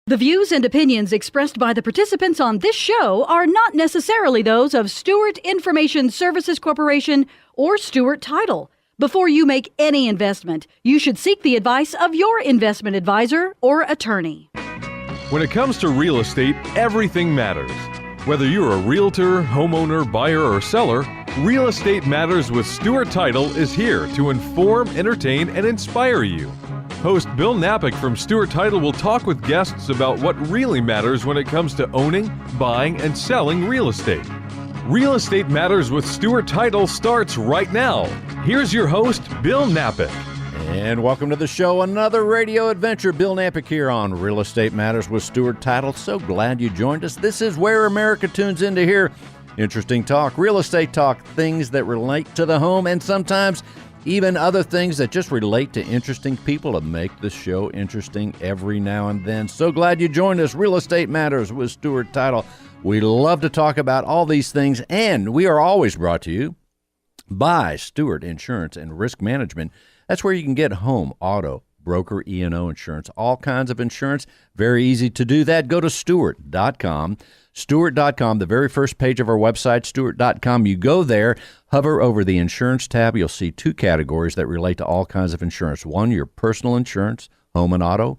The views and opinions expressed by the participants on this show are not necessarily those of Stewart Information Services Corporation or Stewart Title. Before you make any investment, you should seek the advice of your investment advisor or attorney. When it comes to real estate, everything matters. Whether you're a realtor, homeowner, buyer, or seller, Real Estate Matters with Stewart Title is here to inform, entertain, and inspire you. Host Bill Knapik from Stewart Title will talk with guests about what really matters when it comes to owning, buying, and selling real estate. Real Estate Matters with Stewart Title starts right now. Here's your host, Bill Knapik. And welcome to the show, another radio adventure. Bill Knapik here on Real Estate Matters with Stewart Title. So glad you joined us. This is where America tunes in to hear interesting talk, real estate talk, things that relate to the home, and sometimes even other things that just relate to interesting people to make the show interesting every now and then. So glad you joined us. Real Estate Matters with Stewart Title. We love to talk about all these things, and we are always brought to you by Stewart Insurance and Risk Management. That's where you can get home, auto, broker, E&O insurance, all kinds of insurance. Very easy to do that. Go to Stewart.com. Stewart.com, the very first page of our website, Stewart.com. You go there, hover over the insurance tab. You'll see two categories that relate to all kinds of insurance. One, your personal insurance, home and auto,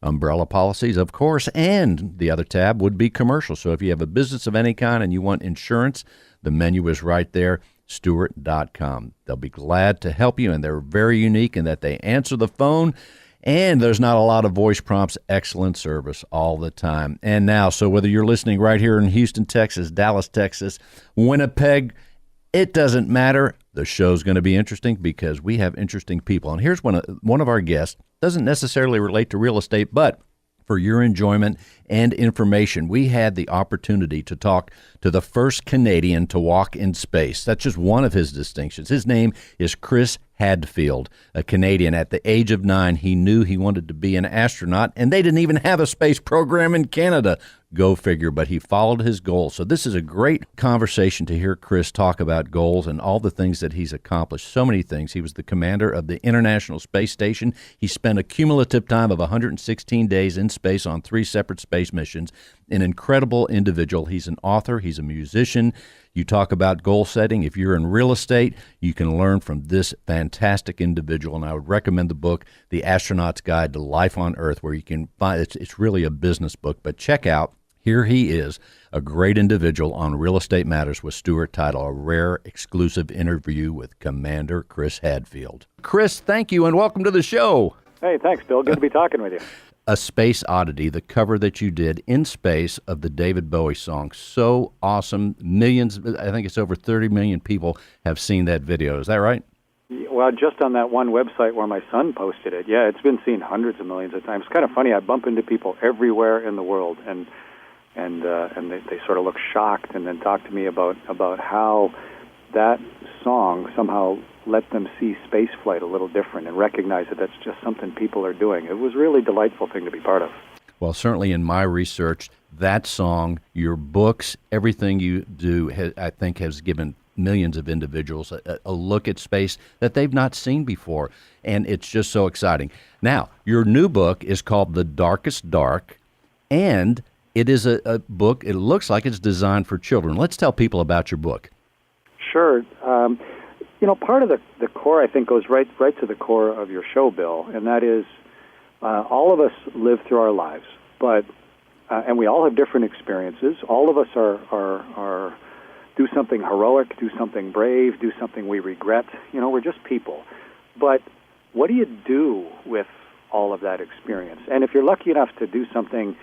umbrella policies, of course, and the other tab would be commercial. So if you have a business of any kind and you want insurance, the menu is right there, Stewart.com. They'll be glad to help you, and they're very unique in that they answer the phone. And there's not a lot of voice prompts, excellent service all the time. And now, so whether you're listening right here in Houston, Texas, Dallas, Texas, Winnipeg, it doesn't matter. The show's going to be interesting because we have interesting people. And here's one of our guests. Doesn't necessarily relate to real estate, but for your enjoyment and information, we had the opportunity to talk to the first Canadian to walk in space. That's just one of his distinctions. His name is Chris Hadfield, a Canadian. At the age of 9, he knew he wanted to be an astronaut, and they didn't even have a space program in Canada. Go figure, but he followed his goals. So this is a great conversation to hear Chris talk about goals and all the things that he's accomplished. So many things. He was the commander of the International Space Station. He spent a cumulative time of 116 days in space on 3 separate space missions. An incredible individual. He's an author. He's a musician. You talk about goal setting. If you're in real estate, you can learn from this fantastic individual. And I would recommend the book, The Astronaut's Guide to Life on Earth, where you can find it's really a business book. But check out, here he is, a great individual on Real Estate Matters with Stewart Title, a rare exclusive interview with Commander Chris Hadfield. Chris, thank you and welcome to the show. Hey, thanks, Bill. Good to be talking with you. A Space Oddity, the cover that you did in space of the David Bowie song. So awesome. Millions, I think it's over 30 million people have seen that video. Is that right? Well, just on that one website where my son posted it, yeah, it's been seen hundreds of millions of times. It's kind of funny. I bump into people everywhere in the world, and they sort of look shocked and then talk to me about how that song somehow let them see space flight a little different and recognize that that's just something people are doing. It was a really delightful thing to be part of. Well, certainly in my research, that song, your books, everything you do, I think has given millions of individuals a look at space that they've not seen before. And it's just so exciting. Now, your new book is called The Darkest Dark, and it is a book, it looks like it's designed for children. Let's tell people about your book. Sure. Part of the core, I think, goes right to the core of your show, Bill, and that is all of us live through our lives, but and we all have different experiences. All of us are do something heroic, do something brave, do something we regret. We're just people. But what do you do with all of that experience? And if you're lucky enough to do something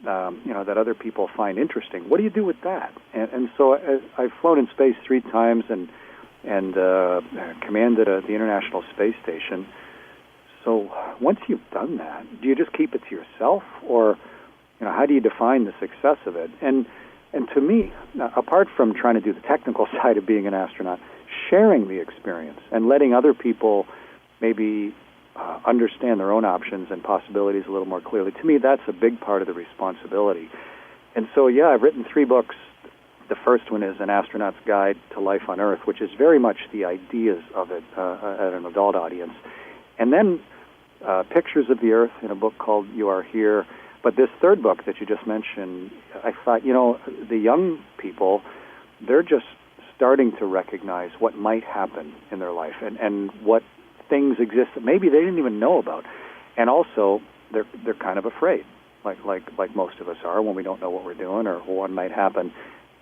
that other people find interesting, what do you do with that? And so I've flown in space 3 times and commanded the International Space Station. So once you've done that, do you just keep it to yourself, or how do you define the success of it? And to me, apart from trying to do the technical side of being an astronaut, sharing the experience and letting other people maybe understand their own options and possibilities a little more clearly, to me, that's a big part of the responsibility. And so, yeah, I've written 3 books. The first one is An Astronaut's Guide to Life on Earth, which is very much the ideas of it at an adult audience. And then Pictures of the Earth in a book called You Are Here. But this third book that you just mentioned, I thought, the young people, they're just starting to recognize what might happen in their life and what things exist that maybe they didn't even know about. And also, they're kind of afraid, like most of us are when we don't know what we're doing or what might happen.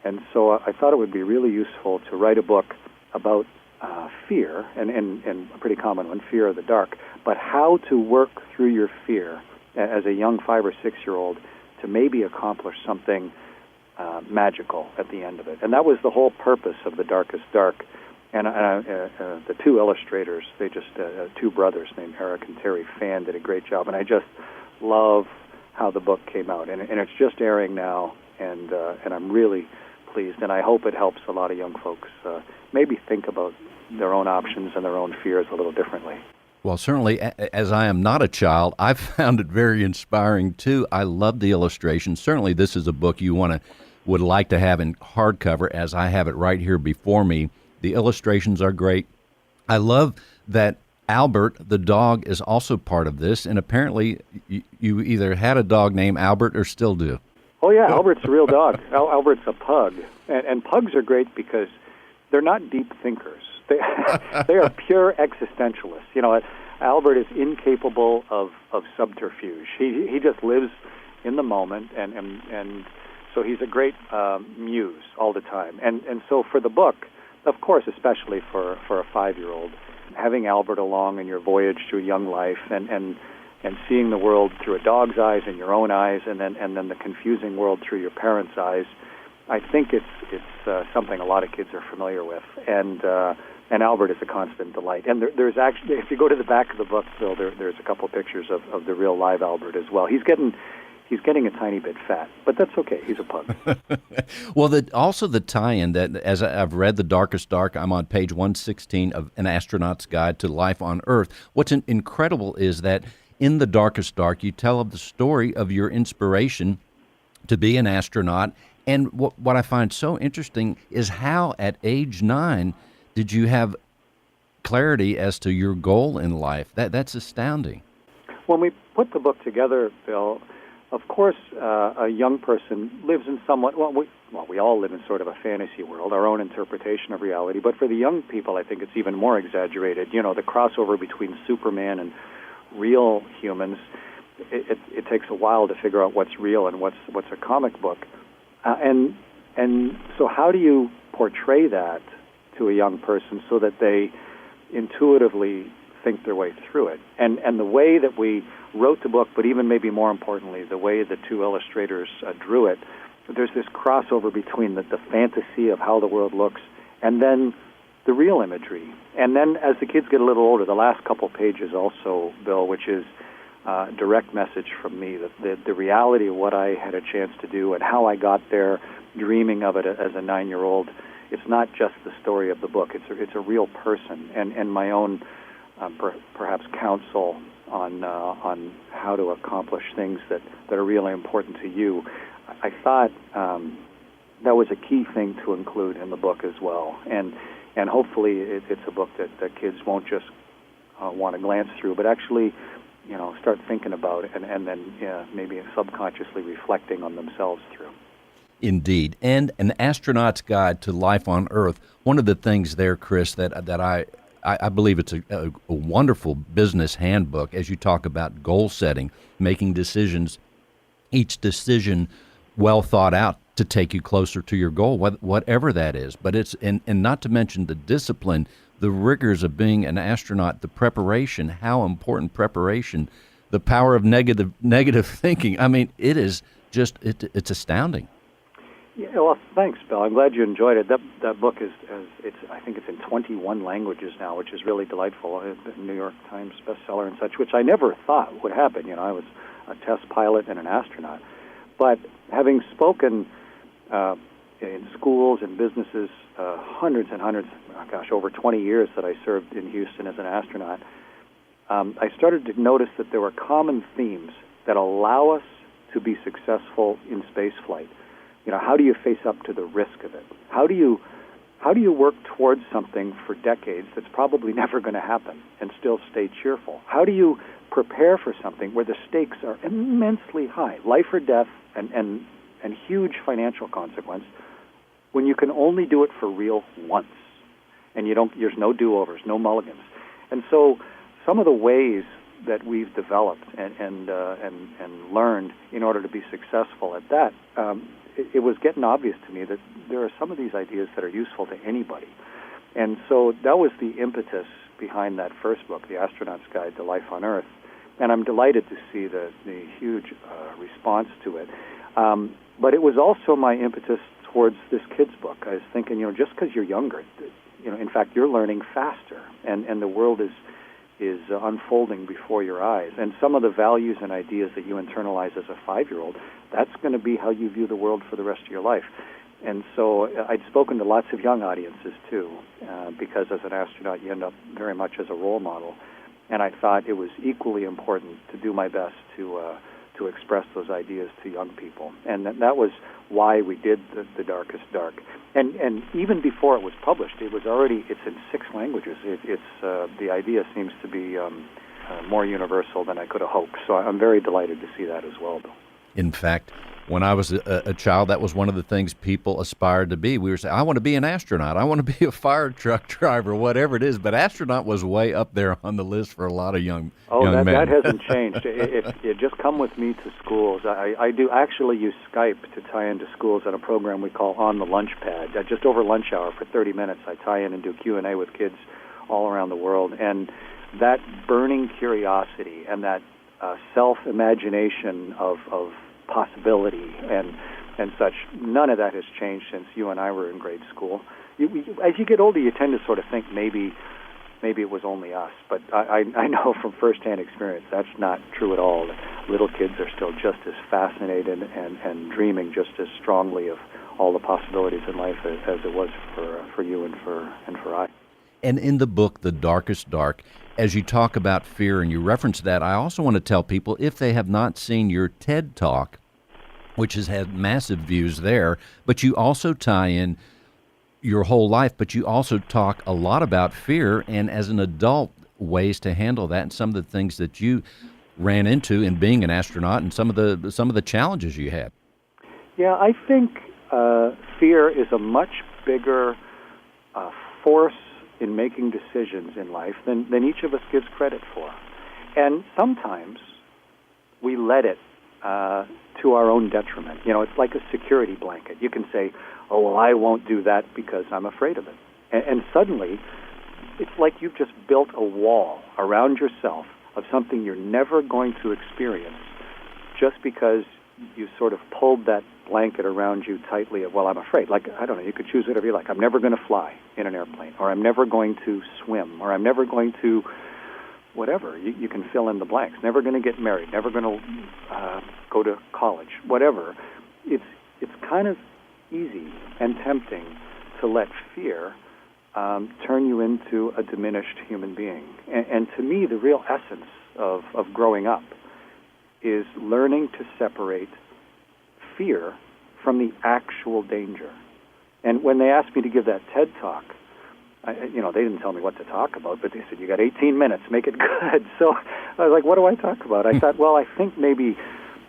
And so I thought it would be really useful to write a book about fear, and a pretty common one, fear of the dark, but how to work through your fear as a young 5 or 6-year-old to maybe accomplish something magical at the end of it. And that was the whole purpose of The Darkest Dark. And the two illustrators, they just, two brothers named Eric and Terry Fan, did a great job. And I just love how the book came out. And it's just airing now, and I'm really pleased. And I hope it helps a lot of young folks maybe think about their own options and their own fears a little differently. Well, certainly, as I am not a child, I've found it very inspiring, too. I love the illustrations. Certainly, this is a book you would like to have in hardcover, as I have it right here before me. The illustrations are great. I love that Albert, the dog, is also part of this, and apparently you either had a dog named Albert or still do. Oh, yeah, Albert's a real dog. Albert's a pug. And pugs are great because they're not deep thinkers. They are pure existentialists. Albert is incapable of subterfuge. He just lives in the moment, and so he's a great muse all the time. And so for the book, of course, especially for a 5-year-old, having Albert along in your voyage through young life and seeing the world through a dog's eyes and your own eyes, and then the confusing world through your parents' eyes, I think it's something a lot of kids are familiar with. And Albert is a constant delight. And there's actually, if you go to the back of the book, Phil, there's a couple pictures of the real live Albert as well. He's getting a tiny bit fat, but that's okay. He's a pug. Well, also the tie-in that, as I've read The Darkest Dark, I'm on page 116 of An Astronaut's Guide to Life on Earth. What's incredible is that in The Darkest Dark, you tell of the story of your inspiration to be an astronaut. And what I find so interesting is how, at age 9, did you have clarity as to your goal in life? That's astounding. When we put the book together, Bill, of course, a young person lives in somewhat, we all live in sort of a fantasy world, our own interpretation of reality, but for the young people, I think it's even more exaggerated. The crossover between Superman and real humans, it takes a while to figure out what's real and what's a comic book. And so how do you portray that to a young person so that they intuitively think their way through it? And the way that we wrote the book, but even maybe more importantly, the way the two illustrators drew it, there's this crossover between the fantasy of how the world looks and then the real imagery. And then as the kids get a little older, the last couple pages also, Bill, which is a direct message from me, the reality of what I had a chance to do and how I got there, dreaming of it as a 9-year-old. It's not just the story of the book. It's a real person, and my own perhaps counsel on how to accomplish things that are really important to you. I thought that was a key thing to include in the book as well, and hopefully it's a book that kids won't just want to glance through, but actually start thinking about it, and then maybe subconsciously reflecting on themselves through. Indeed. And An Astronaut's Guide to Life on Earth, one of the things there, Chris, that I believe it's a wonderful business handbook as you talk about goal setting, making decisions, each decision well thought out to take you closer to your goal, whatever that is. But it's, and not to mention the discipline, the rigors of being an astronaut, the preparation, how important preparation, the power of negative thinking. I mean, it is just, it's astounding. Yeah, well, thanks, Bill. I'm glad you enjoyed it. That book I think it's in 21 languages now, which is really delightful. New York Times bestseller and such, which I never thought would happen. I was a test pilot and an astronaut. But having spoken in schools and businesses, hundreds and hundreds, over 20 years that I served in Houston as an astronaut, I started to notice that there were common themes that allow us to be successful in space flight. How do you face up to the risk of it? How do you how do you work towards something for decades that's probably never going to happen and still stay cheerful? How do you prepare for something where the stakes are immensely high, life or death, and huge financial consequence, when you can only do it for real once, and there's no do-overs, no mulligans? And so some of the ways that we've developed and learned in order to be successful at that, it was getting obvious to me that there are some of these ideas that are useful to anybody. And so that was the impetus behind that first book, The Astronaut's Guide to Life on Earth. And I'm delighted to see the huge response to it. But it was also my impetus towards this kid's book. I was thinking, just because you're younger, in fact, you're learning faster, and the world is unfolding before your eyes. And some of the values and ideas that you internalize as a 5-year-old, that's going to be how you view the world for the rest of your life. And so I'd spoken to lots of young audiences, too, because as an astronaut, you end up very much as a role model. And I thought it was equally important to do my best to express those ideas to young people. And that was why we did the Darkest Dark. And even before it was published, it's in 6 languages. The idea seems to be more universal than I could have hoped. So I'm very delighted to see that as well, Bill. In fact, when I was a child, that was one of the things people aspired to be. We were saying, I want to be an astronaut. I want to be a fire truck driver, whatever it is. But astronaut was way up there on the list for a lot of young men. That hasn't changed. It just come with me to schools. I do actually use Skype to tie into schools on a program we call On the Lunch Pad. Just over lunch hour for 30 minutes, I tie in and do Q&A with kids all around the world. And that burning curiosity and that self-imagination of possibility and such, none of that has changed since you and I were in grade school. As you get older, you tend to sort of think maybe it was only us, but I know from firsthand experience that's not true at all. Little kids are still just as fascinated and dreaming just as strongly of all the possibilities in life as it was for you and for I. And in the book, The Darkest Dark, as you talk about fear and you reference that, I also want to tell people, if they have not seen your TED Talk, which has had massive views there, but you also tie in your whole life, but you also talk a lot about fear and, as an adult, ways to handle that and some of the things that you ran into in being an astronaut and some of the challenges you had. Yeah, I think fear is a much bigger force in making decisions in life than each of us gives credit for. And sometimes we let it to our own detriment. It's like a security blanket. You can say, oh, well, I won't do that because I'm afraid of it. And suddenly, it's like you've just built a wall around yourself of something you're never going to experience just because you sort of pulled that blanket around you tightly of, well, I'm afraid. Like, I don't know, you could choose whatever you like. I'm never going to fly in an airplane, or I'm never going to swim, or I'm never going to whatever. You can fill in the blanks. Never going to get married, never going to go to college, whatever. It's kind of easy and tempting to let fear turn you into a diminished human being. And to me, the real essence of growing up is learning to separate fear from the actual danger. And when they asked me to give that TED Talk, they didn't tell me what to talk about, but they said, you got 18 minutes, make it good. So I was like, what do I talk about? I thought, well, I think maybe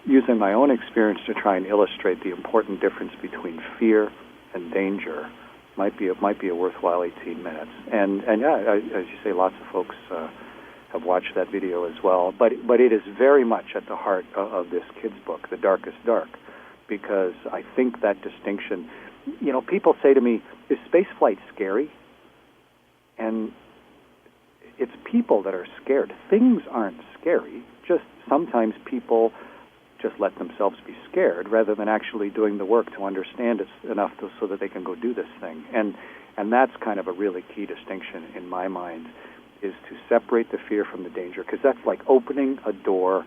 using my own experience to try and illustrate the important difference between fear and danger might be a worthwhile 18 minutes. And yeah, as you say, lots of folks have watched that video as well. But it is very much at the heart of this kid's book, The Darkest Dark, because I think that distinction, people say to me, is spaceflight scary? And it's people that are scared. Things aren't scary. Just sometimes people just let themselves be scared rather than actually doing the work to understand it enough so that they can go do this thing. And that's kind of a really key distinction in my mind, is to separate the fear from the danger, because that's like opening a door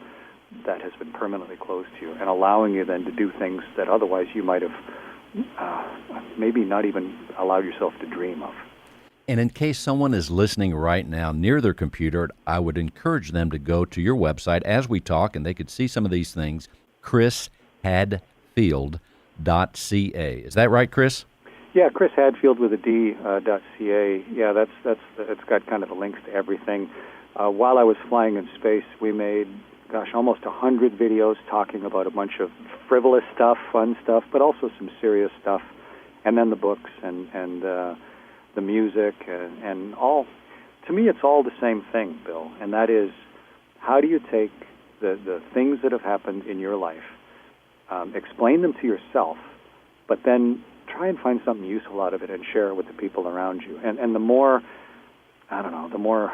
that has been permanently closed to you and allowing you then to do things that otherwise you might have maybe not even allowed yourself to dream of. And in case someone is listening right now near their computer, I would encourage them to go to your website as we talk, and they could see some of these things, chrishadfield.ca. Is that right, Chris? Yeah, Chris Hadfield with a D, .ca. Yeah, it's got kind of the links to everything. While I was flying in space, we made, almost 100 videos talking about a bunch of frivolous stuff, fun stuff, but also some serious stuff. And then the books and the music and all. To me, it's all the same thing, Bill, and that is, how do you take the things that have happened in your life, explain them to yourself, but then try and find something useful out of it and share it with the people around you. And the more, the more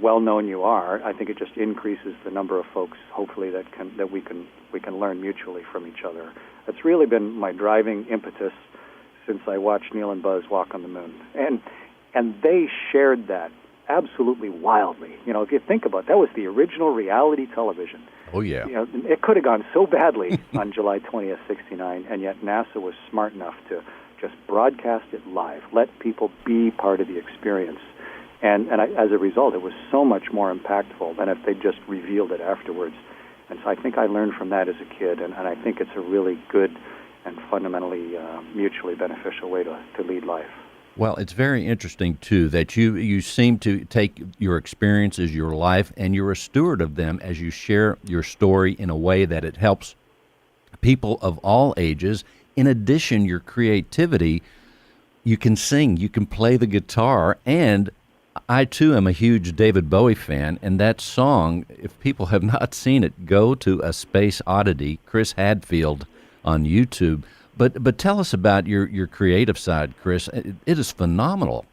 well-known you are, I think it just increases the number of folks, hopefully, that we can learn mutually from each other. It's really been my driving impetus since I watched Neil and Buzz walk on the moon. And they shared that absolutely wildly. If you think about it, that was the original reality television. Oh, yeah. It could have gone so badly on July 20th, 1969, and yet NASA was smart enough to just broadcast it live, let people be part of the experience. And as a result, it was so much more impactful than if they just revealed it afterwards. And so I think I learned from that as a kid, and I think it's a really good and fundamentally mutually beneficial way to lead life. Well, it's very interesting, too, that you seem to take your experiences, your life, and you're a steward of them as you share your story in a way that it helps people of all ages. In addition, your creativity, you can sing, you can play the guitar, and I, too, am a huge David Bowie fan, and that song, if people have not seen it, go to A Space Oddity, Chris Hadfield on YouTube. But tell us about your creative side, Chris. It is phenomenal.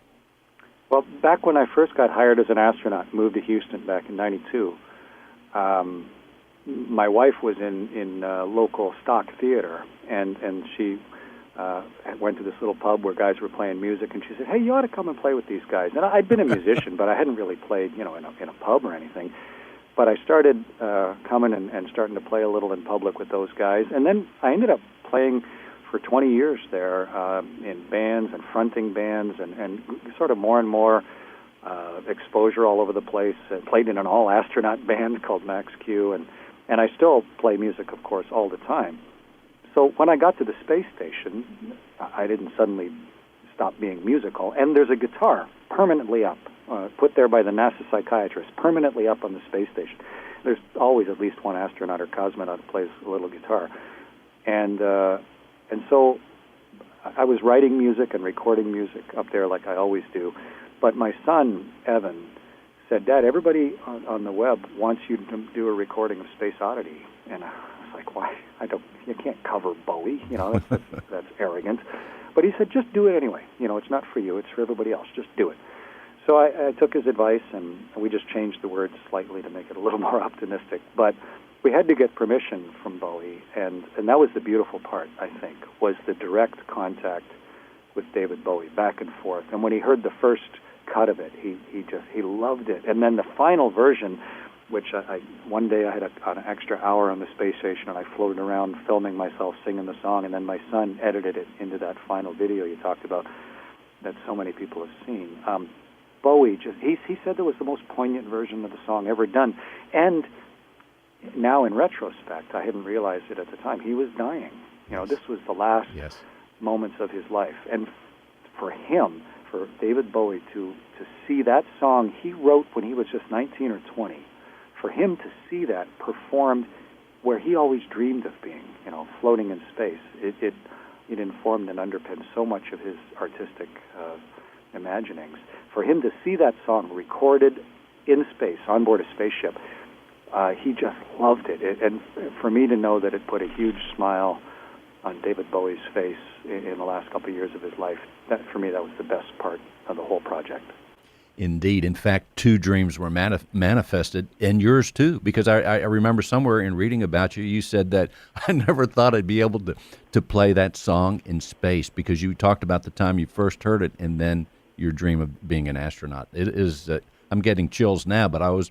Well, back when I first got hired as an astronaut, moved to Houston back in '92, my wife was in local stock theater, and she went to this little pub where guys were playing music, and she said, "Hey, you ought to come and play with these guys." And I'd been a musician, but I hadn't really played, in a pub or anything. But I started coming and starting to play a little in public with those guys, and then I ended up playing for 20 years there in bands and fronting bands and sort of more and more exposure all over the place. I played in an all-astronaut band called Max Q, and I still play music, of course, all the time. So when I got to the space station, I didn't suddenly stop being musical. And there's a guitar permanently up, put there by the NASA psychiatrist, permanently up on the space station. There's always at least one astronaut or cosmonaut who plays a little guitar. And so I was writing music and recording music up there like I always do. But my son, Evan, said, "Dad, everybody on the web wants you to do a recording of Space Oddity." And I was like, "Why? You can't cover Bowie. That's arrogant." But he said, "Just do it anyway. It's not for you. It's for everybody else. Just do it." So I took his advice, and we just changed the words slightly to make it a little more optimistic. But we had to get permission from Bowie, and that was the beautiful part, I think, was the direct contact with David Bowie, back and forth. And when he heard the first cut of it, he loved it. And then the final version, which one day I had an extra hour on the space station, and I floated around filming myself singing the song, and then my son edited it into that final video you talked about that so many people have seen. Bowie, he said that was the most poignant version of the song ever done. And now, in retrospect, I hadn't realized it at the time. He was dying. This was the last moments of his life. And for him, for David Bowie to see that song he wrote when he was just 19 or 20, for him to see that performed where he always dreamed of being, floating in space, it informed and underpinned so much of his artistic imaginings. For him to see that song recorded in space, on board a spaceship, he just loved it. And for me to know that it put a huge smile on David Bowie's face in the last couple of years of his life, for me, that was the best part of the whole project. Indeed. In fact, two dreams were manifested, and yours too, because I remember somewhere in reading about you, you said that I never thought I'd be able to play that song in space, because you talked about the time you first heard it and then your dream of being an astronaut. It is, I'm getting chills now, but I was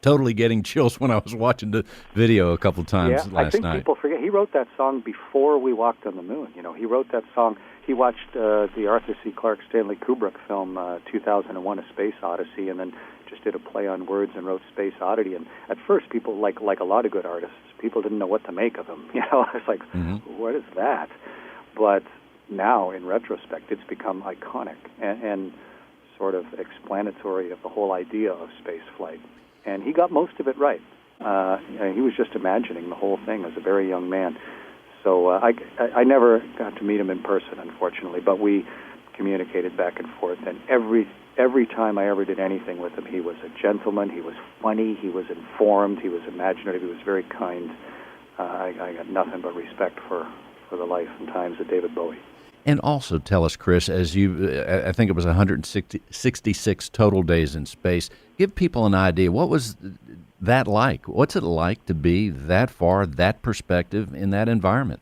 totally getting chills when I was watching the video a couple times last night. I think people forget, he wrote that song before we walked on the moon. He wrote that song. He watched the Arthur C. Clarke Stanley Kubrick film 2001: A Space Odyssey, and then just did a play on words and wrote Space Oddity. And at first, people, like a lot of good artists, people didn't know what to make of him. It's like, What is that? But now, in retrospect, it's become iconic and sort of explanatory of the whole idea of space flight. And he got most of it right. He was just imagining the whole thing as a very young man. So I never got to meet him in person, unfortunately, but we communicated back and forth. And every time I ever did anything with him, he was a gentleman, he was funny, he was informed, he was imaginative, he was very kind. I got nothing but respect for the life and times of David Bowie. And also tell us, Chris, as I think it was 166 total days in space, give people an idea. What was that like? What's it like to be that far, that perspective, in that environment?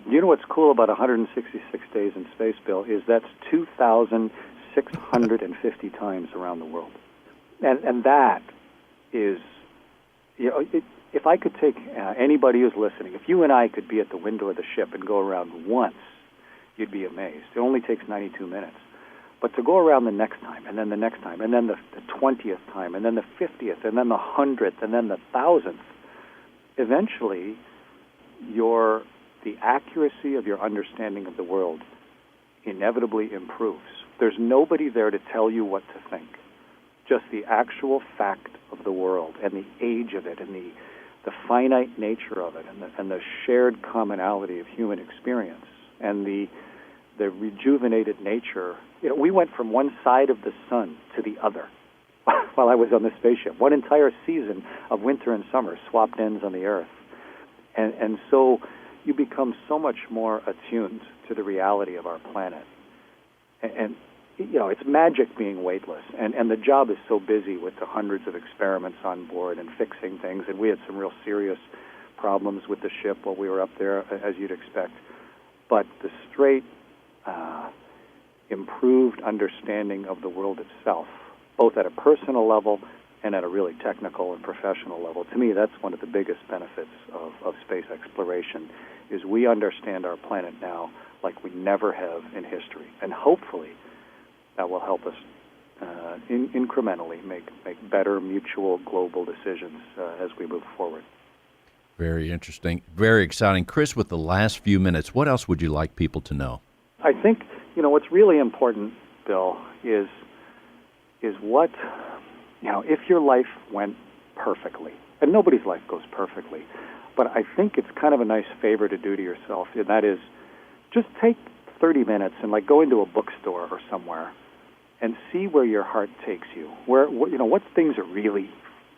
You know what's cool about 166 days in space, Bill, is that's 2,650 times around the world. And that is, if I could take anybody who's listening, if you and I could be at the window of the ship and go around once, you'd be amazed. It only takes 92 minutes. But to go around the next time, and then the next time, and then the 20th time, and then the 50th, and then the 100th, and then the 1,000th, eventually the accuracy of your understanding of the world inevitably improves. There's nobody there to tell you what to think. Just the actual fact of the world and the age of it and the finite nature of it and the shared commonality of human experience and the rejuvenated nature. We went from one side of the sun to the other while I was on the spaceship. One entire season of winter and summer swapped ends on the Earth. And so you become so much more attuned to the reality of our planet. And it's magic being weightless. And the job is so busy with the hundreds of experiments on board and fixing things. And we had some real serious problems with the ship while we were up there, as you'd expect. But the straight, improved understanding of the world itself, both at a personal level and at a really technical and professional level, to me, that's one of the biggest benefits of space exploration, is we understand our planet now like we never have in history. And hopefully that will help us incrementally make better mutual global decisions as we move forward. Very interesting. Very exciting. Chris, with the last few minutes, what else would you like people to know? I think, what's really important, Bill, is what, if your life went perfectly, and nobody's life goes perfectly, but I think it's kind of a nice favor to do to yourself, and that is just take 30 minutes and go into a bookstore or somewhere and see where your heart takes you, what things are really,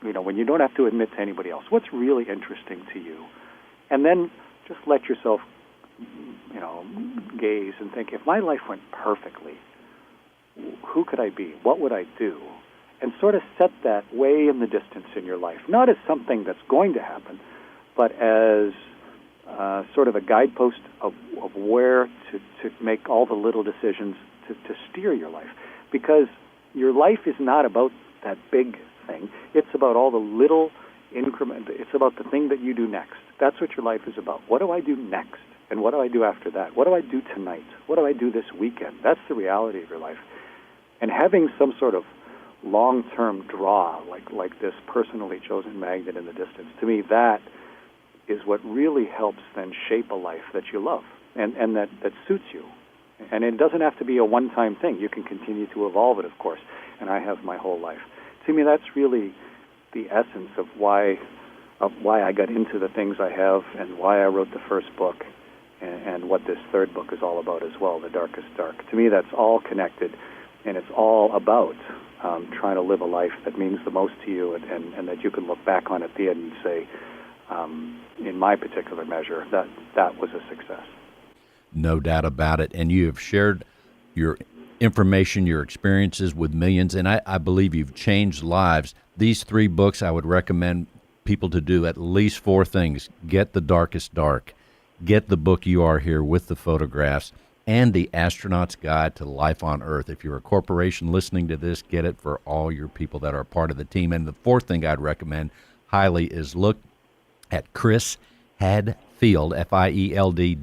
when you don't have to admit to anybody else, what's really interesting to you. And then just let yourself, gaze and think, if my life went perfectly, who could I be? What would I do? And sort of set that way in the distance in your life, not as something that's going to happen, but as sort of a guidepost of where to make all the little decisions to steer your life. Because your life is not about that big thing. It's about all the little increment. It's about the thing that you do next. That's what your life is about. What do I do next? And what do I do after that? What do I do tonight? What do I do this weekend? That's the reality of your life. And having some sort of long-term draw, like this personally chosen magnet in the distance, to me, that is what really helps then shape a life that you love and that suits you. And it doesn't have to be a one-time thing. You can continue to evolve it, of course, and I have my whole life. To me, that's really the essence of why I got into the things I have and why I wrote the first book and what this third book is all about as well, The Darkest Dark. To me, that's all connected, and it's all about trying to live a life that means the most to you and that you can look back on at the end and say, in my particular measure, that was a success. No doubt about it. And you have shared your information, your experiences with millions, and I believe you've changed lives. These 3 books, I would recommend people to do at least 4 things. Get The Darkest Dark, get the book You Are Here with the photographs, and The Astronaut's Guide to Life on Earth. If you're a corporation listening to this, get it for all your people that are part of the team. And the 4th thing I'd recommend highly is look at Chris Hadfield, FIELD.ca,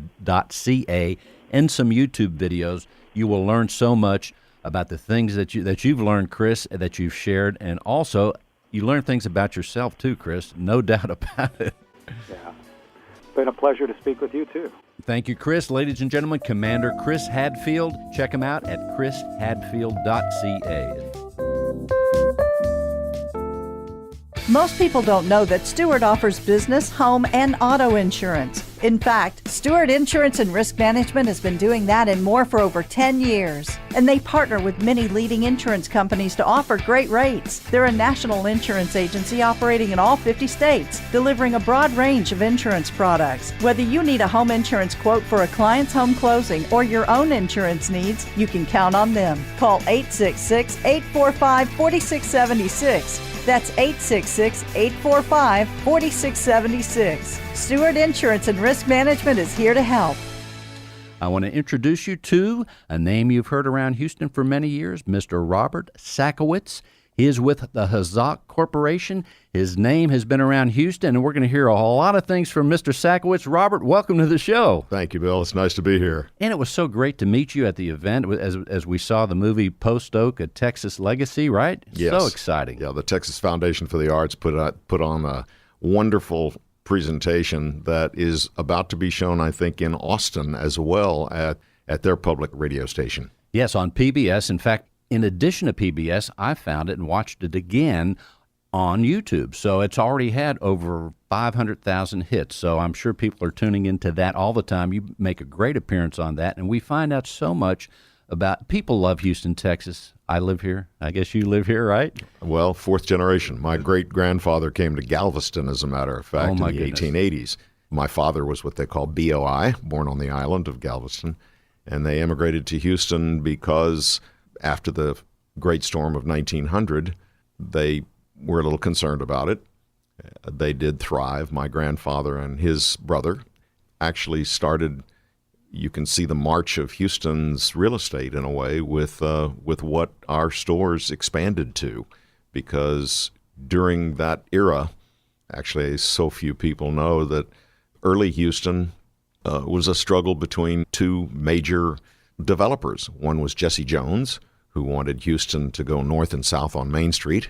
and some YouTube videos. You will learn so much about the things that you've learned, Chris, that you've shared, and also you learn things about yourself too, Chris. No doubt about it. Yeah. been a pleasure to speak with you, too. Thank you, Chris. Ladies and gentlemen, Commander Chris Hadfield. Check him out at chrishadfield.ca. Most people don't know that Stewart offers business, home, and auto insurance. In fact, Stewart Insurance and Risk Management has been doing that and more for over 10 years. And they partner with many leading insurance companies to offer great rates. They're a national insurance agency operating in all 50 states, delivering a broad range of insurance products. Whether you need a home insurance quote for a client's home closing or your own insurance needs, you can count on them. Call 866-845-4676. That's 866-845-4676. Stewart Insurance and Risk Management is here to help. I want to introduce you to a name you've heard around Houston for many years, Mr. Robert Sakowitz. He is with the Hazak Corporation. His name has been around Houston, and we're going to hear a whole lot of things from Mr. Sakowitz. Robert, welcome to the show. Thank you, Bill. It's nice to be here. And it was so great to meet you at the event as we saw the movie Post Oak, A Texas Legacy, right? Yes. So exciting. Yeah, the Texas Foundation for the Arts put on a wonderful presentation that is about to be shown, I think, in Austin as well at their public radio station. Yes, on PBS. In fact, in addition to PBS, I found it and watched it again on YouTube. So it's already had over 500,000 hits. So I'm sure people are tuning into that all the time. You make a great appearance on that, and we find out so much about people love Houston, Texas. I live here. I guess you live here, right? Well, fourth generation. My great-grandfather came to Galveston, as a matter of fact, in the 1880s. My father was what they call BOI, born on the island of Galveston, and they immigrated to Houston because after the Great Storm of 1900, they were a little concerned about it. They did thrive. My grandfather and his brother actually started, you can see the march of Houston's real estate in a way with what our stores expanded to, because during that era, actually so few people know that early Houston was a struggle between two major developers. One was Jesse Jones, who wanted Houston to go north and south on Main Street,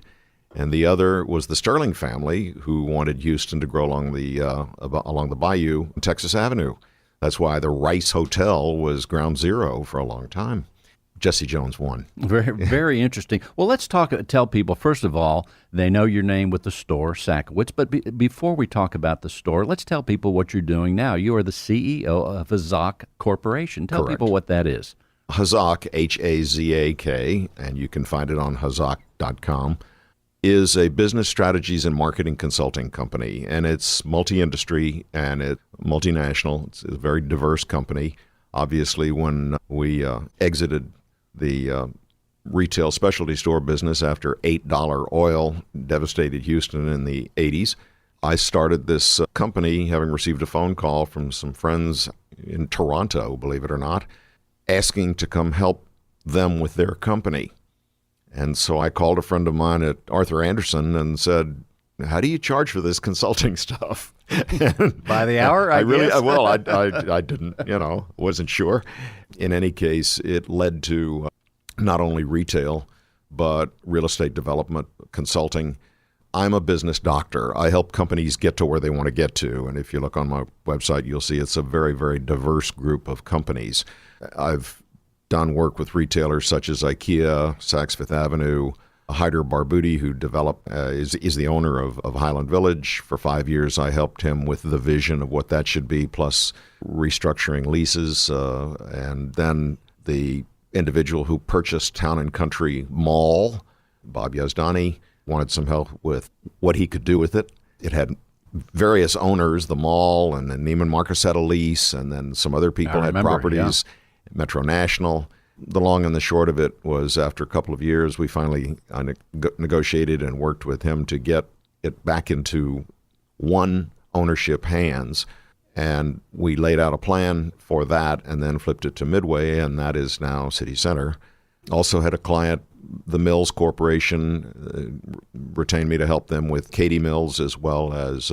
and the other was the Sterling family, who wanted Houston to grow along the bayou, Texas Avenue. That's why the Rice Hotel was ground zero for a long time. Jesse Jones won. Very, very interesting. Well, let's tell people, first of all, they know your name with the store, Sakowitz, but before we talk about the store, let's tell people what you're doing now. You are the CEO of Hazak Corporation. Tell Correct. people what that is. Hazak, Hazak, and you can find it on hazak.com, is a business strategies and marketing consulting company, and it's multi-industry and it's multinational. It's a very diverse company. Obviously, when we exited the retail specialty store business after $8 oil devastated Houston in the 80s, I started this company having received a phone call from some friends in Toronto, believe it or not, asking to come help them with their company. And so I called a friend of mine at Arthur Anderson and said, how do you charge for this consulting stuff? By the hour, I guess? Well, I didn't, wasn't sure. In any case, it led to not only retail, but real estate development, consulting. I'm a business doctor. I help companies get to where they want to get to. And if you look on my website, you'll see it's a very, very diverse group of companies. I've done work with retailers such as IKEA, Saks Fifth Avenue, Hyder Barbuti, who is the owner of Highland Village. For 5 years, I helped him with the vision of what that should be, plus restructuring leases. And then the individual who purchased Town & Country Mall, Bob Yazdani, wanted some help with what he could do with it. It had various owners, the mall, and then Neiman Marcus had a lease, and then some other people had properties, Metro National. The long and the short of it was, after a couple of years, we finally negotiated and worked with him to get it back into one ownership hands. And we laid out a plan for that and then flipped it to Midway, and that is now City Center. Also had a client, the Mills Corporation, retained me to help them with Katy Mills, as well as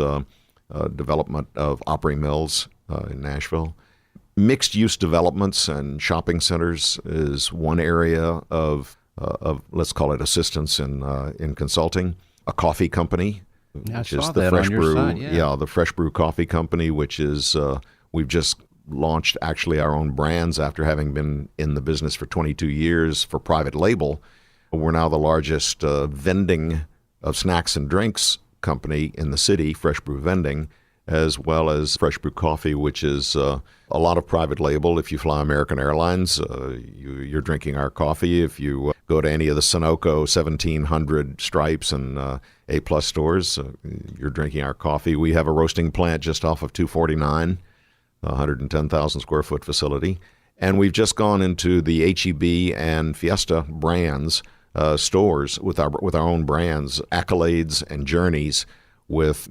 development of Opry Mills in Nashville. Mixed-use developments and shopping centers is one area of let's call it assistance in consulting. A coffee company which is the fresh brew. The fresh brew coffee company, which is we've just launched actually our own brands after having been in the business for 22 years for private label. We're now the largest vending of snacks and drinks company in the city, Fresh Brew Vending, as well as Fresh Brew Coffee, which is a lot of private label. If you fly American Airlines, you're drinking our coffee. If you go to any of the Sunoco 1,700 Stripes and A-plus stores, you're drinking our coffee. We have a roasting plant just off of 249, a 110,000 square foot facility. And we've just gone into the H-E-B and Fiesta brands stores with our own brands, Accolades and Journeys, with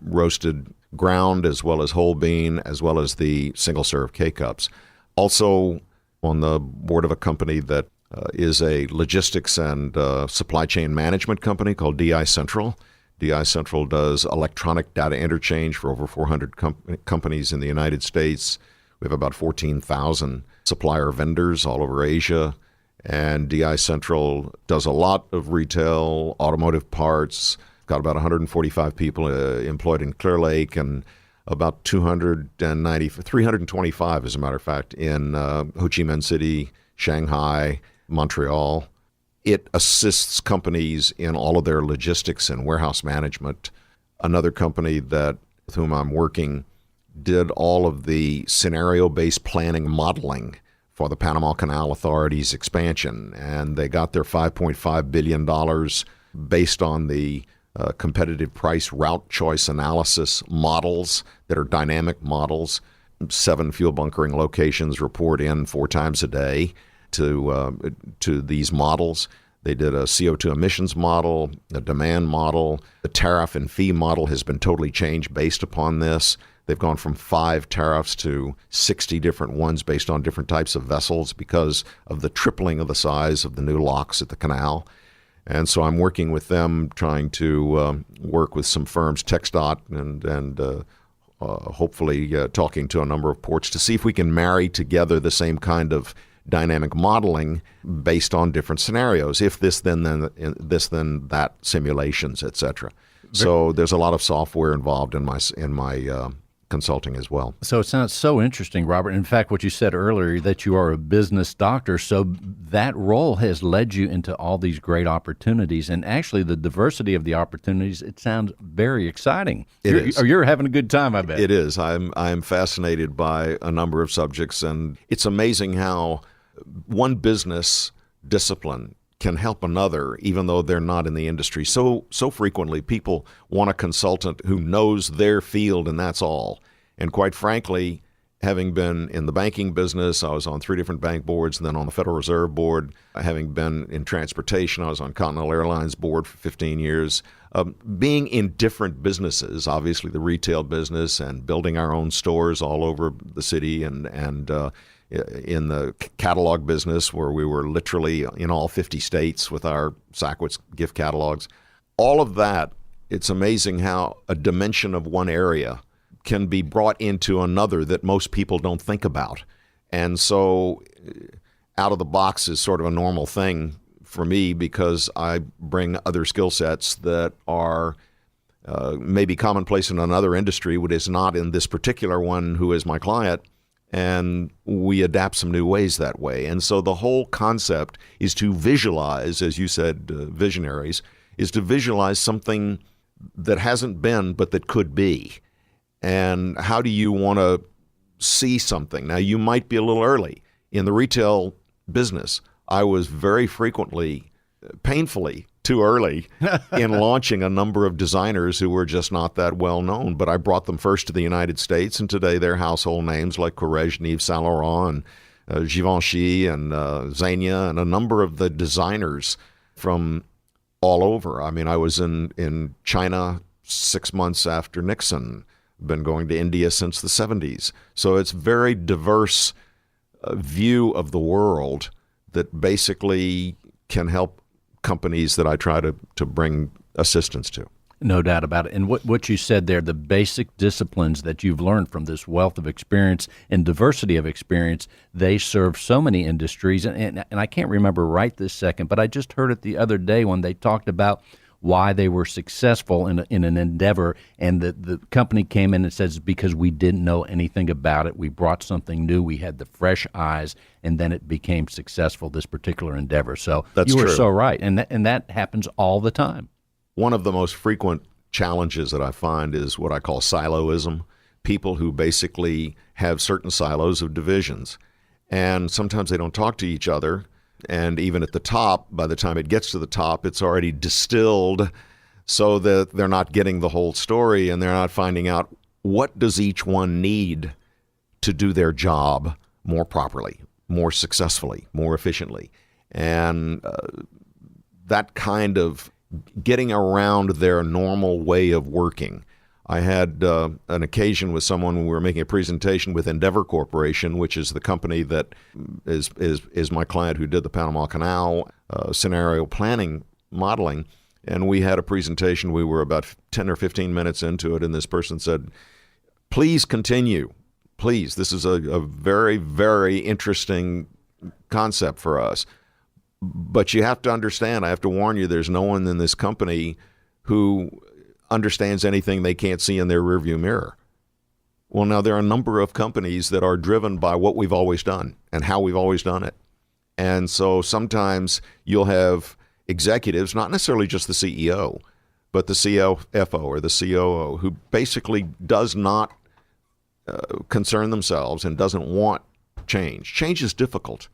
roasted ground as well as whole bean, as well as the single-serve K-Cups. Also on the board of a company that is a logistics and supply chain management company called DI Central. DI Central does electronic data interchange for over 400 companies in the United States. We have about 14,000 supplier vendors all over Asia. And DI Central does a lot of retail, automotive parts, got about 145 people employed in Clear Lake and about 325, as a matter of fact, in Ho Chi Minh City, Shanghai, Montreal. It assists companies in all of their logistics and warehouse management. Another company with whom I'm working did all of the scenario-based planning modeling for the Panama Canal Authority's expansion, and they got their $5.5 billion based on the competitive price route choice analysis models that are dynamic models. 7 fuel bunkering locations report in 4 times a day to these models. They did a CO2 emissions model, a demand model. The tariff and fee model has been totally changed based upon this. They've gone from 5 tariffs to 60 different ones based on different types of vessels because of the tripling of the size of the new locks at the canal. And so I'm working with them, trying to work with some firms, TxDOT, and hopefully talking to a number of ports to see if we can marry together the same kind of dynamic modeling based on different scenarios. If this, then that, simulations, etc. So there's a lot of software involved in my consulting as well. So it sounds so interesting, Robert. In fact, what you said earlier, that you are a business doctor, so that role has led you into all these great opportunities. And actually, the diversity of the opportunities, it sounds very exciting. You're having a good time, I bet. It is. I'm fascinated by a number of subjects, and it's amazing how one business discipline can help another, even though they're not in the industry. So frequently, people want a consultant who knows their field, and that's all. And quite frankly, having been in the banking business, I was on 3 different bank boards, and then on the Federal Reserve Board. Having been in transportation, I was on Continental Airlines Board for 15 years. Being in different businesses, obviously the retail business and building our own stores all over the city, and in the catalog business where we were literally in all 50 states with our Sakowitz gift catalogs. All of that, it's amazing how a dimension of one area can be brought into another that most people don't think about. And so out of the box is sort of a normal thing for me because I bring other skill sets that are maybe commonplace in another industry, but is not in this particular one who is my client. And we adapt some new ways that way. And so the whole concept is to visualize, as you said, visionaries, is to visualize something that hasn't been but that could be. And how do you want to see something? Now, you might be a little early. In the retail business, I was very frequently, painfully, too early in launching a number of designers who were just not that well known. But I brought them first to the United States, and today they're household names like Courrèges, Yves Saint Laurent, and Givenchy, and Zegna, and a number of the designers from all over. I mean, I was in China 6 months after Nixon, been going to India since the 70s. So it's very diverse view of the world that basically can help companies that I try to bring assistance to. No doubt about it. And what you said there, the basic disciplines that you've learned from this wealth of experience and diversity of experience, they serve so many industries. And I can't remember right this second, but I just heard it the other day when they talked about why they were successful in an endeavor, and the company came in and says, because we didn't know anything about it, we brought something new, we had the fresh eyes, and then it became successful, this particular endeavor. So That's you were true. so right, and that happens all the time. One of the most frequent challenges that I find is what I call siloism. People who basically have certain silos of divisions, and sometimes they don't talk to each other. And even at the top, by the time it gets to the top, it's already distilled so that they're not getting the whole story, and they're not finding out what does each one need to do their job more properly, more successfully, more efficiently. And that kind of getting around their normal way of working. I had an occasion with someone when we were making a presentation with Endeavor Corporation, which is the company that is my client who did the Panama Canal scenario planning modeling. And we had a presentation. We were about 10 or 15 minutes into it, and this person said, "Please continue. Please, this is a very, very interesting concept for us. But you have to understand, I have to warn you, there's no one in this company who understands anything they can't see in their rearview mirror." Well, now there are a number of companies that are driven by what we've always done and how we've always done it. And so sometimes you'll have executives, not necessarily just the CEO, but the CFO or the COO, who basically does not concern themselves and doesn't want change. Change is difficult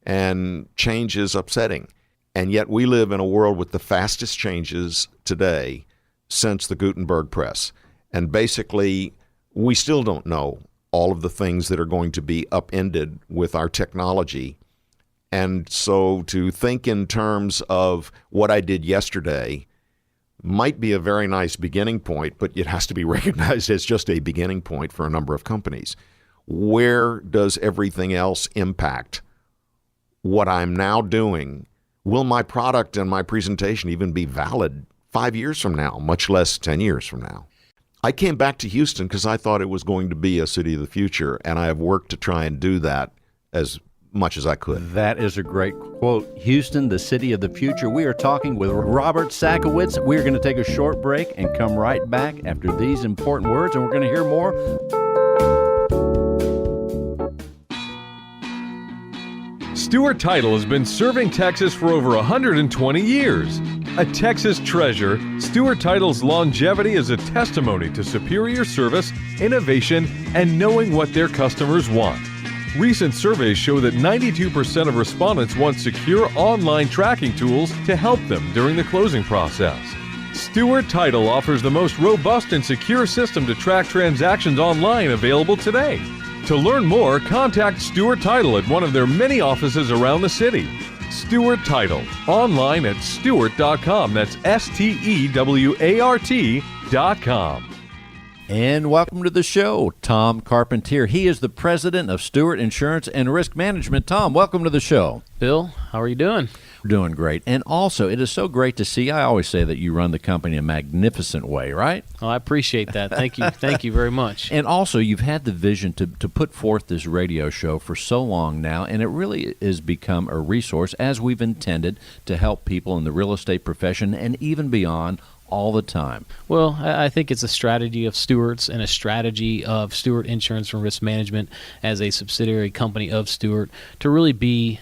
and change is upsetting. And yet we live in a world with the fastest changes today since the Gutenberg press. And basically, we still don't know all of the things that are going to be upended with our technology. And so to think in terms of what I did yesterday might be a very nice beginning point, but it has to be recognized as just a beginning point for a number of companies. Where does everything else impact what I'm now doing? Will my product and my presentation even be valid 5 years from now, much less 10 years from now? I came back to Houston because I thought it was going to be a city of the future, and I have worked to try and do that as much as I could. That is a great quote. Houston, the city of the future. We are talking with Robert Sakowitz. We're going to take a short break and come right back after these important words, and we're going to hear more. Stewart Title has been serving Texas for over 120 years. A Texas treasure, Stewart Title's longevity is a testimony to superior service, innovation, and knowing what their customers want. Recent surveys show that 92% of respondents want secure online tracking tools to help them during the closing process. Stewart Title offers the most robust and secure system to track transactions online available today. To learn more, contact Stewart Title at one of their many offices around the city. Stewart Title, online at stewart.com. That's STEWART.com. And welcome to the show, Tom Carpentier. He is the president of Stewart Insurance and Risk Management. Tom, welcome to the show. Bill, how are you doing? We're doing great. And also, it is so great to see. I always say that you run the company in a magnificent way, right? Oh, I appreciate that. Thank you. Thank you very much. And also, you've had the vision to put forth this radio show for so long now, and it really has become a resource, as we've intended, to help people in the real estate profession and even beyond all the time. Well, I think it's a strategy of Stewart's and a strategy of Stewart Insurance and Risk Management as a subsidiary company of Stewart to really be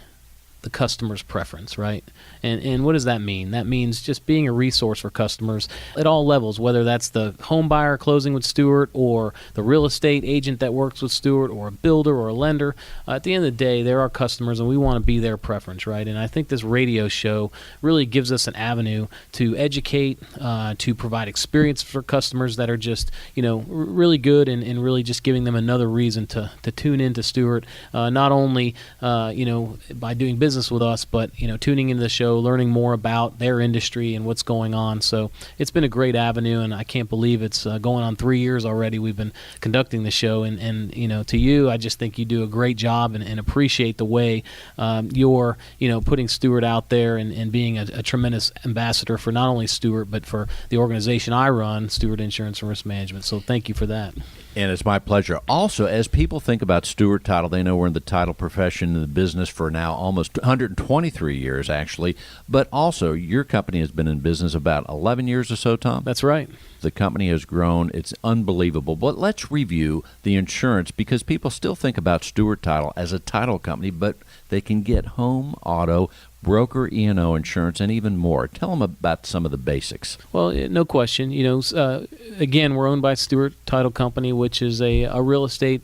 the customer's preference, right? And what does that mean? That means just being a resource for customers at all levels, whether that's the home buyer closing with Stewart or the real estate agent that works with Stewart or a builder or a lender. At the end of the day, they're our customers and we want to be their preference, right? And I think this radio show really gives us an avenue to educate, to provide experience for customers that are just, really good and really just giving them another reason to tune into Stewart, not only, by doing business with us, but, tuning into the show, learning more about their industry and what's going on. So it's been a great avenue, and I can't believe it's going on 3 years already. We've been conducting the show, and to you, I just think you do a great job and appreciate the way you're, putting Stewart out there and being a tremendous ambassador for not only Stewart, but for the organization I run, Stewart Insurance and Risk Management. So thank you for that. And it's my pleasure. Also, as people think about Stewart Title, they know we're in the title profession in the business for now almost 123 years, actually. But also, your company has been in business about 11 years or so, Tom? That's right. The company has grown. It's unbelievable. But let's review the insurance, because people still think about Stewart Title as a title company, but they can get home, auto, broker, E&O insurance, and even more. Tell them about some of the basics. Well, no question. Again, we're owned by Stewart Title Company, which is a real estate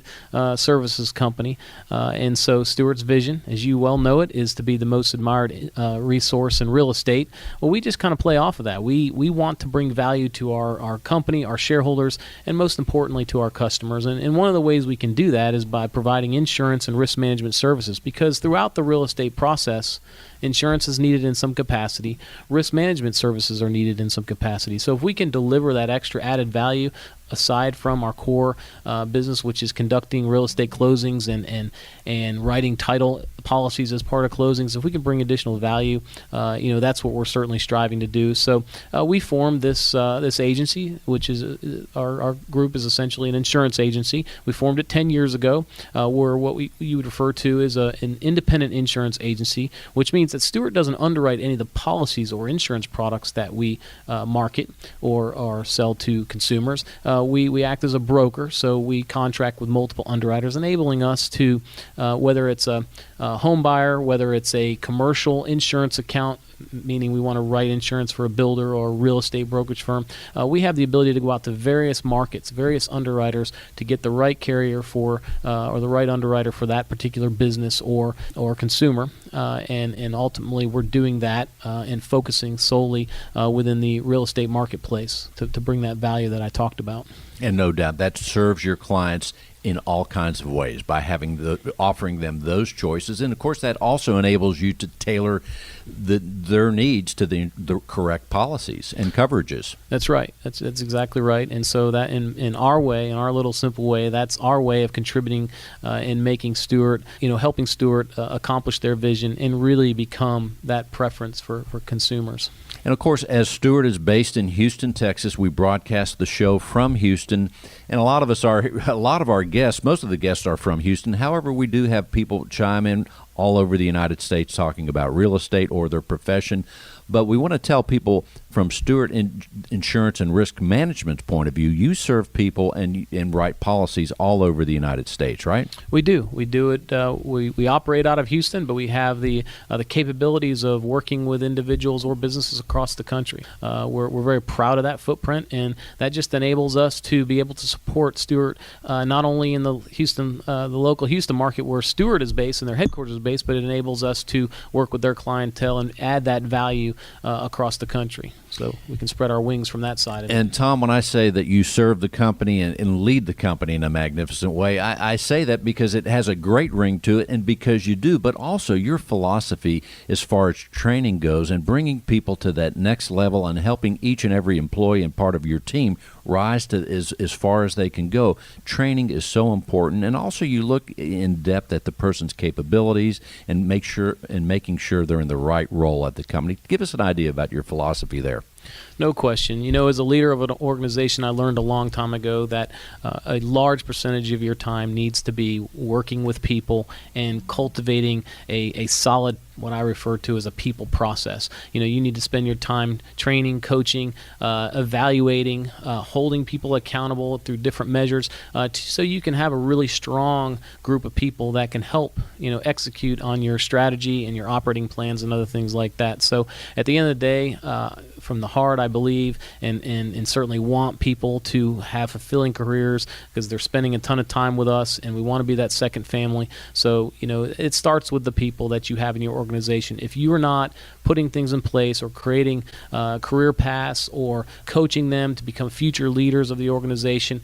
services company. And so Stewart's vision, as you well know it, is to be the most admired resource in real estate. Well, we just kind of play off of that. We want to bring value to our company, our shareholders, and most importantly to our customers. And one of the ways we can do that is by providing insurance and risk management services, because throughout the real estate process, insurance is needed in some capacity. Risk management services are needed in some capacity. So if we can deliver that extra added value aside from our core business, which is conducting real estate closings and writing title policies as part of closings, if we can bring additional value, that's what we're certainly striving to do. So we formed this agency, which is our group is essentially an insurance agency. We formed it 10 years ago. We're what you would refer to as an independent insurance agency, which means that Stewart doesn't underwrite any of the policies or insurance products that we market or sell to consumers. We act as a broker, so we contract with multiple underwriters, enabling us to, whether it's a home buyer, whether it's a commercial insurance account, meaning we want to write insurance for a builder or a real estate brokerage firm, we have the ability to go out to various markets, various underwriters to get the right carrier for or the right underwriter for that particular business or consumer. And ultimately, we're doing that and focusing solely within the real estate marketplace to bring that value that I talked about. And no doubt that serves your clients in all kinds of ways by offering them those choices. And of course, that also enables you to tailor their needs to the correct policies and coverages. That's right. That's exactly right. And so that in our way, in our little simple way, that's our way of contributing in making Stewart, helping Stewart accomplish their vision and really become that preference for consumers. And of course, as Stewart is based in Houston, Texas, we broadcast the show from Houston, and a lot of our guests, most of the guests are from Houston. However, we do have people chime in all over the United States talking about real estate or their profession. But we want to tell people from Stewart Insurance and Risk Management's point of view, you serve people and write policies all over the United States, right? We do. We do it. We operate out of Houston, but we have the capabilities of working with individuals or businesses across the country. We're very proud of that footprint, and that just enables us to be able to support Stewart not only in the local Houston market where Stewart is based and their headquarters is based, but it enables us to work with their clientele and add that value across the country. So we can spread our wings from that side of it. And Tom, when I say that you serve the company and lead the company in a magnificent way, I say that because it has a great ring to it and because you do, but also your philosophy as far as training goes and bringing people to that next level and helping each and every employee and part of your team rise to as far as they can go. Training is so important, and also you look in depth at the person's capabilities and making sure they're in the right role at the company. Give us an idea about your philosophy there. No question. As a leader of an organization, I learned a long time ago that a large percentage of your time needs to be working with people and cultivating a solid, what I refer to as a people process. You need to spend your time training, coaching, evaluating, holding people accountable through different measures so you can have a really strong group of people that can help, execute on your strategy and your operating plans and other things like that. So at the end of the day, from the heart, I believe, and certainly want people to have fulfilling careers because they're spending a ton of time with us, and we want to be that second family. So, it starts with the people that you have in your organization. If you are not putting things in place or creating career paths or coaching them to become future leaders of the organization,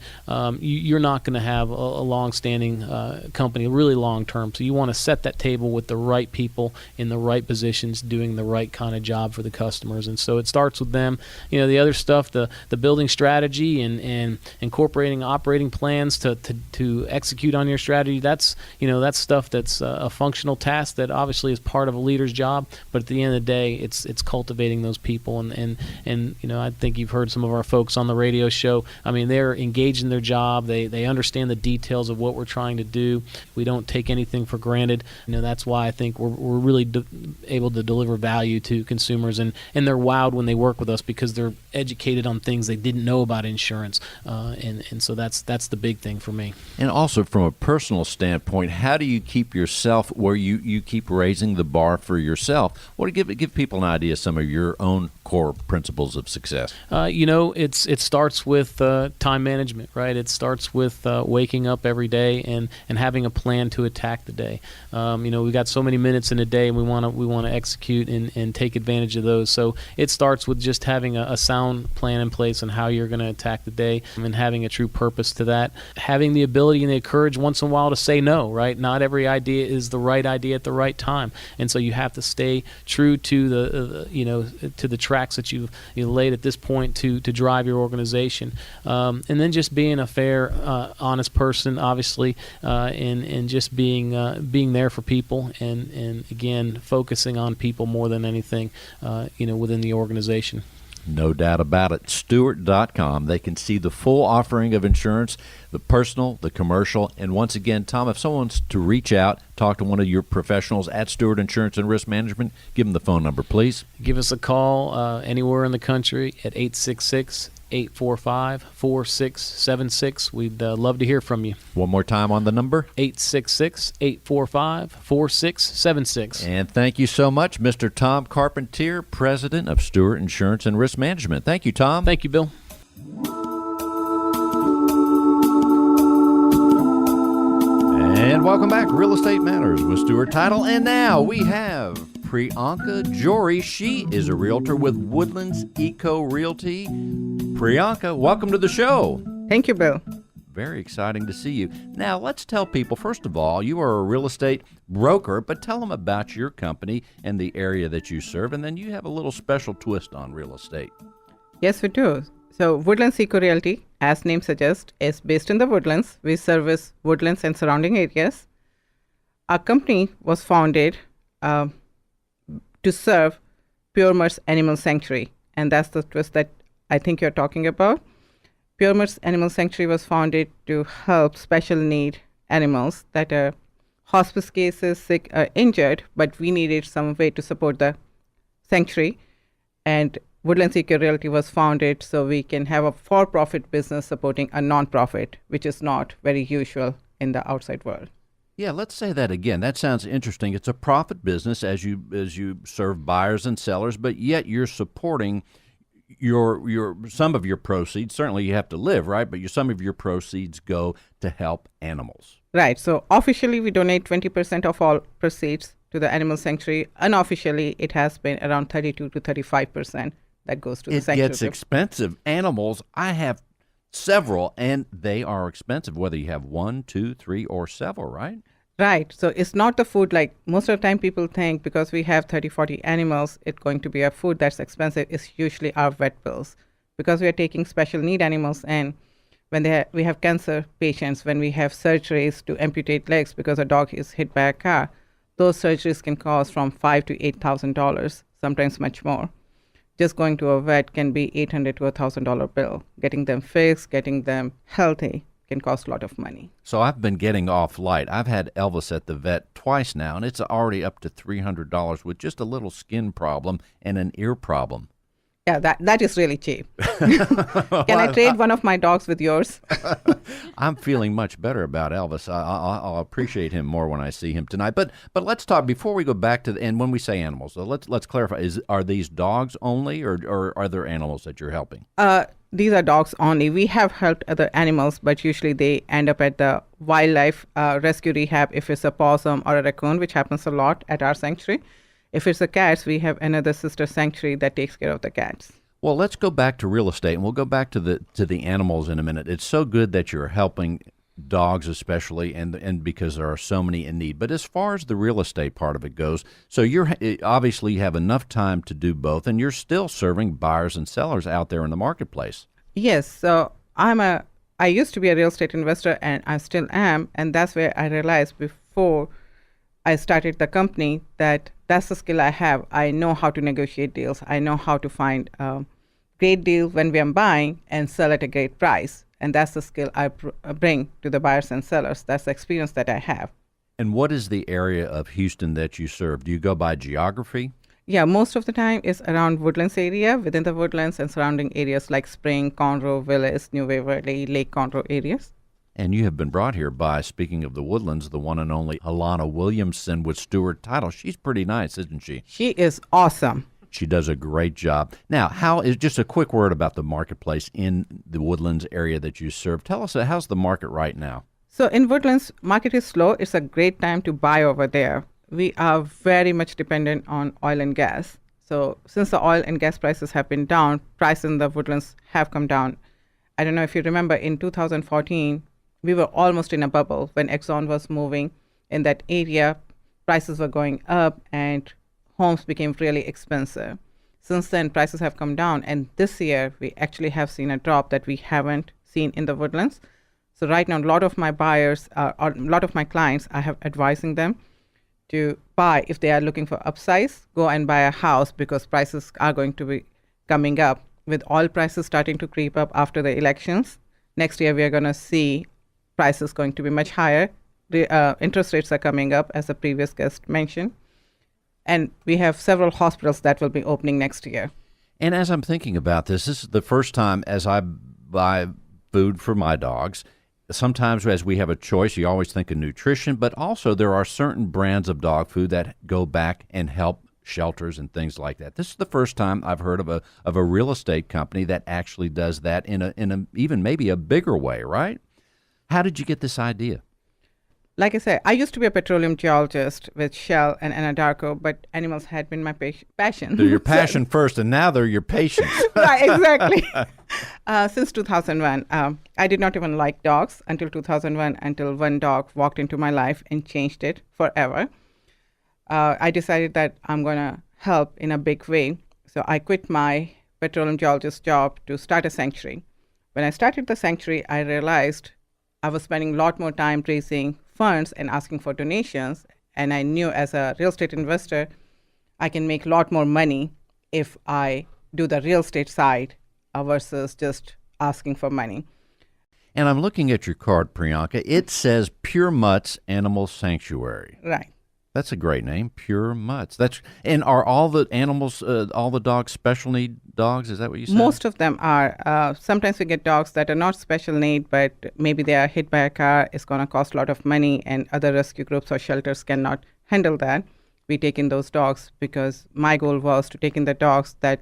you're not going to have a long-standing company, really long-term. So you want to set that table with the right people in the right positions doing the right kind of job for the customers. And so it starts with them them. The other stuff, the building strategy and incorporating operating plans to execute on your strategy, that's stuff that's a functional task that obviously is part of a leader's job. But at the end of the day, it's cultivating those people. And I think you've heard some of our folks on the radio show. I mean, they're engaged in their job. They understand the details of what we're trying to do. We don't take anything for granted. That's why I think we're really able to deliver value to consumers, and they're wowed when they work with us because they're educated on things they didn't know about insurance, and so that's the big thing for me. And also from a personal standpoint, how do you keep yourself where you keep raising the bar for yourself? What do you give people an idea of some of your own core principles of success? It starts with time management, right? It starts with waking up every day and having a plan to attack the day. We got so many minutes in a day, and we want to execute and take advantage of those. So it starts with just having a sound plan in place on how you're going to attack the day, and having a true purpose to that. Having the ability and the courage once in a while to say no, right? Not every idea is the right idea at the right time, and so you have to stay true to the tracks that you laid at this point to drive your organization, and then just being a fair, honest person, obviously, and just being there for people, and again focusing on people more than anything, within the organization. No doubt about it. Stewart.com. They can see the full offering of insurance, the personal, the commercial. And once again, Tom, if someone wants to reach out, talk to one of your professionals at Stewart Insurance and Risk Management, give them the phone number, please. Give us a call anywhere in the country at 866-845-4676. We'd love to hear from you. One more time on the number. 866-845-4676. And thank you so much, Mr. Tom Carpentier, President of Stewart Insurance and Risk Management. Thank you, Tom. Thank you, Bill. And welcome back. Real Estate Matters with Stewart Title. And now we have Priyanka Johri. She is a realtor with Woodlands Eco Realty. Priyanka, welcome to the show. Thank you, Bill. Very exciting to see you. Now, let's tell people, first of all, you are a real estate broker, but tell them about your company and the area that you serve, and then you have a little special twist on real estate. Yes, we do. So, Woodlands Eco Realty, as name suggests, is based in the Woodlands. We service Woodlands and surrounding areas. Our company was founded to serve Pure Mutts Animal Sanctuary, and that's the twist that I think you're talking about. Pure Mutts Animal Sanctuary was founded to help special need animals that are hospice cases, sick, or injured, but we needed some way to support the sanctuary. And Woodlands Eco Realty was founded so we can have a for-profit business supporting a non-profit, which is not very usual in the outside world. Yeah, let's say that again. That sounds interesting. It's a profit business as you serve buyers and sellers, but yet you're supporting your some of your proceeds. Certainly you have to live, right? But some of your proceeds go to help animals. Right. So officially we donate 20% of all proceeds to the animal sanctuary. Unofficially, it has been around 32 to 35% that goes to the sanctuary. It gets expensive. Animals, I have several, and they are expensive, whether you have 1, 2, 3, or several, right? Right. So it's not the food like most of the time people think because we have 30, 40 animals, it's going to be a food that's expensive. It's usually our vet bills because we are taking special need animals. And when we have cancer patients, when we have surgeries to amputate legs because a dog is hit by a car, those surgeries can cost from $5,000 to $8,000, sometimes much more. Just going to a vet can be $800 to $1,000 bill. Getting them fixed, getting them healthy can cost a lot of money. So I've been getting off light. I've had Elvis at the vet twice now, and it's already up to $300 with just a little skin problem and an ear problem. Yeah, that is really cheap. Can I trade one of my dogs with yours? I'm feeling much better about Elvis. I'll appreciate him more when I see him tonight. But let's talk before we go back to and when we say animals. So let's clarify: are these dogs only, or are there animals that you're helping? These are dogs only. We have helped other animals, but usually they end up at the wildlife rescue rehab if it's a possum or a raccoon, which happens a lot at our sanctuary. If it's the cats, we have another sister sanctuary that takes care of the cats. Well, let's go back to real estate, and we'll go back to the animals in a minute. It's so good that you're helping dogs especially, and because there are so many in need. But as far as the real estate part of it goes, so you're obviously you have enough time to do both, and you're still serving buyers and sellers out there in the marketplace. Yes, so I used to be a real estate investor, and I still am, and that's where I realized before I started the company that's the skill I have. I know how to negotiate deals. I know how to find great deals when we are buying and sell at a great price. And that's the skill I bring to the buyers and sellers. That's the experience that I have. And what is the area of Houston that you serve? Do you go by geography? Yeah, most of the time is around Woodlands area, within the Woodlands and surrounding areas like Spring, Conroe, Willis, New Waverly, Lake Conroe areas. And you have been brought here by, speaking of the Woodlands, the one and only Alana Williamson with Stewart Title. She's pretty nice, isn't she? She is awesome. She does a great job. Now, just a quick word about the marketplace in the Woodlands area that you serve. Tell us, how's the market right now? So in Woodlands, market is slow. It's a great time to buy over there. We are very much dependent on oil and gas. So since the oil and gas prices have been down, prices in the Woodlands have come down. I don't know if you remember, in 2014, we were almost in a bubble when Exxon was moving in that area. Prices were going up and homes became really expensive. Since then, prices have come down, and this year we actually have seen a drop that we haven't seen in the Woodlands. So right now, a lot of my buyers, or a lot of my clients, I have advising them to buy. If they are looking for upsize, go and buy a house, because prices are going to be coming up. With oil prices starting to creep up after the elections, next year we are going to see prices going to be much higher. The interest rates are coming up, as the previous guest mentioned. And we have several hospitals that will be opening next year. And as I'm thinking about this is the first time as I buy food for my dogs. Sometimes as we have a choice, you always think of nutrition, but also there are certain brands of dog food that go back and help shelters and things like that. This is the first time I've heard of a real estate company that actually does that in a even maybe a bigger way, right? How did you get this idea? Like I said, I used to be a petroleum geologist with Shell and Anadarko, but animals had been my passion. They're your passion first, and now they're your patients. Right, exactly. Since 2001, I did not even like dogs until 2001, until one dog walked into my life and changed it forever. I decided that I'm going to help in a big way. So I quit my petroleum geologist job to start a sanctuary. When I started the sanctuary, I realized I was spending a lot more time raising funds and asking for donations. And I knew as a real estate investor, I can make a lot more money if I do the real estate side versus just asking for money. And I'm looking at your card, Priyanka. It says Pure Mutts Animal Sanctuary. Right. That's a great name, Pure Mutts. And are all the animals, all the dogs, special need dogs? Is that what you said? Most of them are. Sometimes we get dogs that are not special need, but maybe they are hit by a car. It's going to cost a lot of money, and other rescue groups or shelters cannot handle that. We take in those dogs because my goal was to take in the dogs that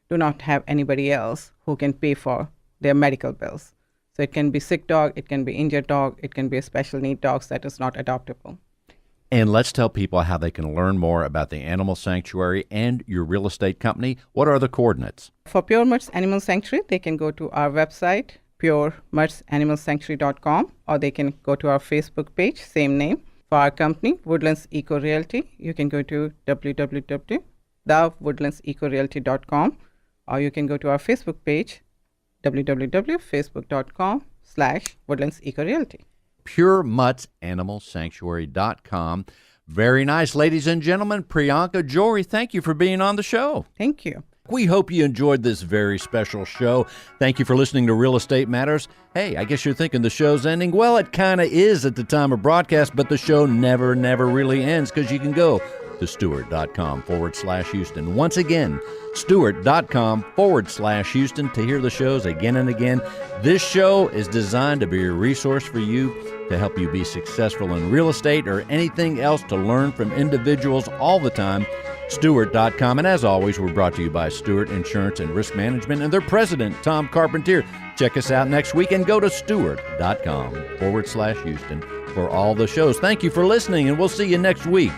do not have anybody else who can pay for their medical bills. So it can be sick dog, it can be injured dog, it can be a special need dog that is not adoptable. And let's tell people how they can learn more about the Animal Sanctuary and your real estate company. What are the coordinates? For Pure Mutts Animal Sanctuary, they can go to our website, puremutsanimalsanctuary.com, or they can go to our Facebook page, same name. For our company, Woodlands Eco Realty, you can go to www.thewoodlandsecorealty.com, or you can go to our Facebook page, www.facebook.com/woodlandsecorealty. PureMuttsAnimalSanctuary.com. Very nice. Ladies and gentlemen, Priyanka, Johri, thank you for being on the show. Thank you. We hope you enjoyed this very special show. Thank you for listening to Real Estate Matters. Hey, I guess you're thinking the show's ending. Well, it kind of is at the time of broadcast, but the show never really ends, because you can go to Stewart.com/Houston. Once again, Stewart.com/Houston to hear the shows again and again. This show is designed to be a resource for you to help you be successful in real estate or anything else, to learn from individuals all the time. Stewart.com. And as always, we're brought to you by Stewart Insurance and Risk Management and their president, Tom Carpentier. Check us out next week and go to Stewart.com/Houston for all the shows. Thank you for listening, and we'll see you next week.